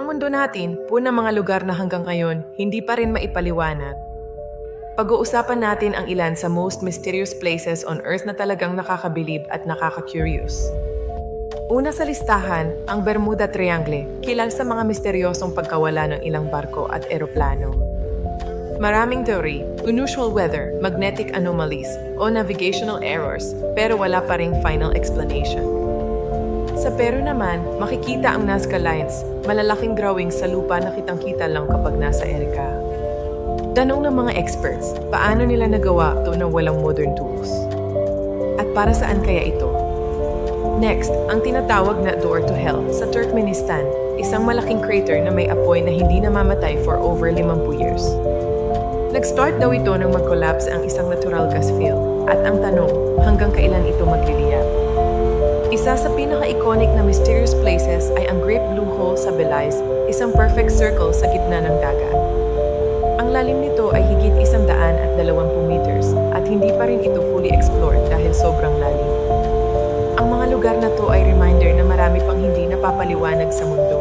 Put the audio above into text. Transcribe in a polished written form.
Ang mundo natin, puno ng mga lugar na hanggang ngayon, hindi pa rin maipaliwanag. Pag-uusapan natin ang ilan sa most mysterious places on Earth na talagang nakakabilib at nakaka-curious. Una sa listahan, ang Bermuda Triangle, kilala sa mga misteryosong pagkawala ng ilang barko at eroplano. Maraming theory, unusual weather, magnetic anomalies, o navigational errors, pero wala pa ring final explanation. Sa Peru naman, makikita ang Nazca Lines, malalaking drawings sa lupa na kitang-kita lang kapag nasa Erika. Tanong ng mga experts, paano nila nagawa ito na walang modern tools? At para saan kaya ito? Next, ang tinatawag na Door to Hell sa Turkmenistan, isang malaking crater na may apoy na hindi namamatay for over 50 years. Nag-start daw ito nang mag-collapse ang isang natural gas field, at ang tanong, hanggang kailan ito magliliyab? Isa sa pinaka-iconic na mysterious places ay ang Great Blue Hole sa Belize, isang perfect circle sa gitna ng dagat. Ang lalim nito ay higit 120 meters at hindi pa rin ito fully explored dahil sobrang lalim. Ang mga lugar na to ay reminder na marami pang hindi napapaliwanag sa mundo.